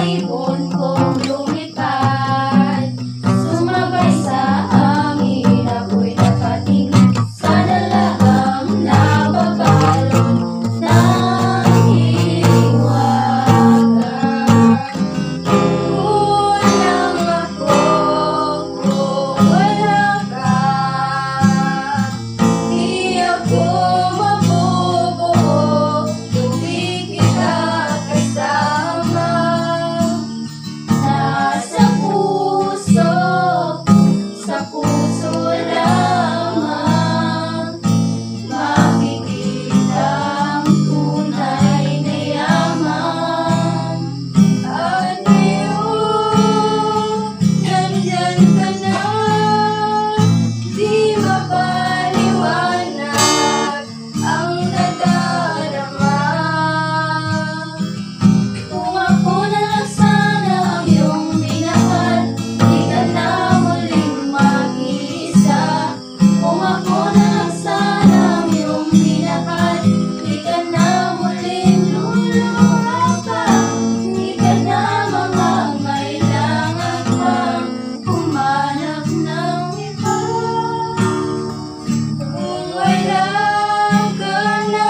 ibon kong lumipad, sumabay sa hangin, ako'y nakatingin sa dalagang nababalot ng hiwaga. Kulang ako kung wala ka, di ako mabubuo kung di kita kasama. Nasa puso, sa puso lamang makikita ang tunay na yaman. Adiyo, nandyan ka na, di mapaliwanag ang nadarama. Kung ako na lang sana ang iyong minahal, di ka na muling mag-iisa. Kung ako na lang sana ang iyong minahal, di ka na muling luluha pa. Di ka na mangangailangan pang humanap ng iba. Kung wala ka na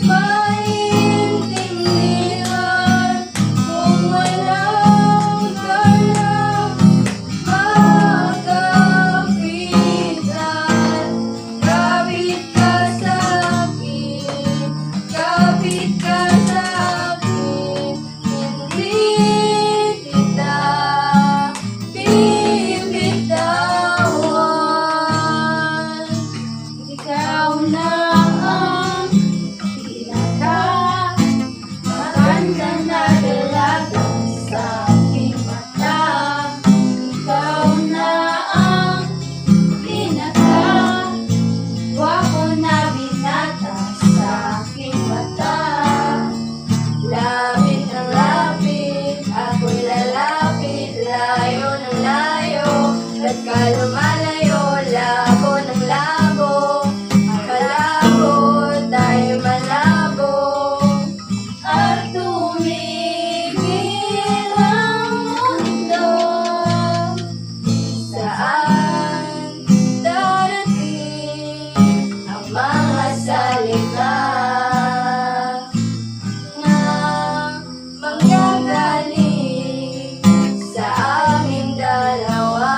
maintindihan, kung wala ka na makapitan, kapit ka sa akin, kapit ka sa akin, hindi kita bibitawan. Ikaw na ang pinakamaganda na dalaga sa aking mata. Ikaw na ang pinakagwapo na binata sa aking mata. Lapit ang lapit, ako'y lalapit, layo ng layo, at ka lumalayo, labo ng labo, malabo, tayo malabo, at tumigil ang mundo. Saan darating ang mga salita na manggagaling sa aming dalawa?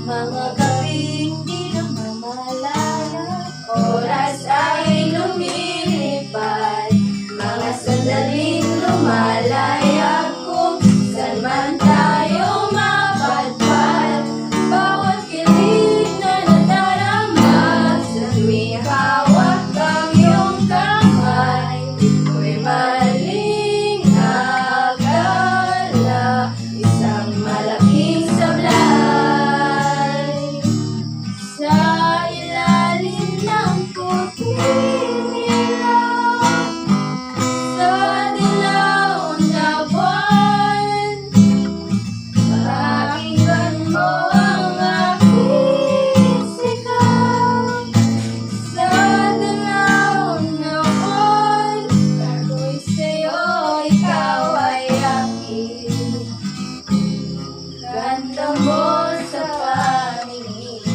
Mga gabing di na mamalala, oras ay lumilipad, mga sandaling lumalayag kung saan man tayo mapadpad. Bawat kilig na nadarama sa tuwing hawak ang iyong kamay, ko'y maling akala, isang malaking sablay. Sa ilalim ng puting ilaw, sa dilaw na buwan, pakinggan mo ang aking sigaw. Sa dilaw na buwan, ako'y sa'yo, ikaw ay akin. Ganda mo sa paningin,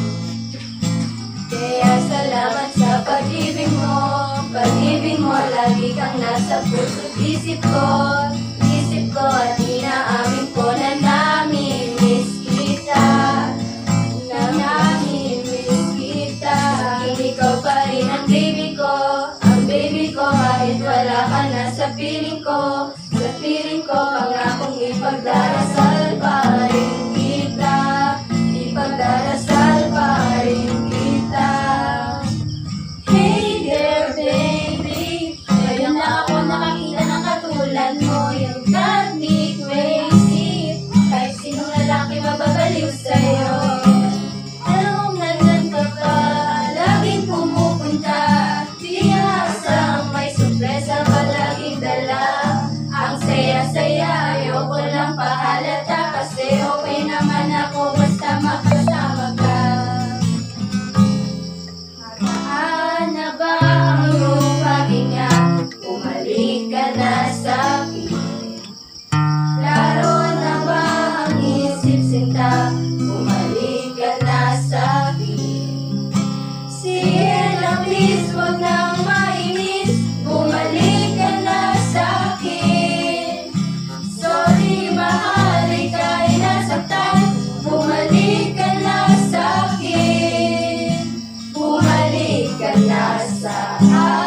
kaya salamat sa pag-ibig mo. Pag-ibig mo, lagi kang nasa puso't isip ko. Isip ko at inaamin ko na nami-miss kita, na nami-miss kita. Ikaw pa rin ang baby ko, kahit wala ka na sa piling ko. Sa piling ko, pangakong ipagdarasal pa rin kita, ipagdarasal pa rin kita. Hey there baby, ngayon na ako nakakita ng katulad mo. Yung got me crazy, kahit sinong lalaki mababaliw sa'yo. Alam mong nandyan ka pa, laging pumupunta, pinasang may sorpresa palaging dala. Ang saya-saya, ayoko lang pahalata, kasi okay naman ako basta makasama ka. Magaan na ba ang iyong pahinga? Bumalik ka na sa akin. Ah,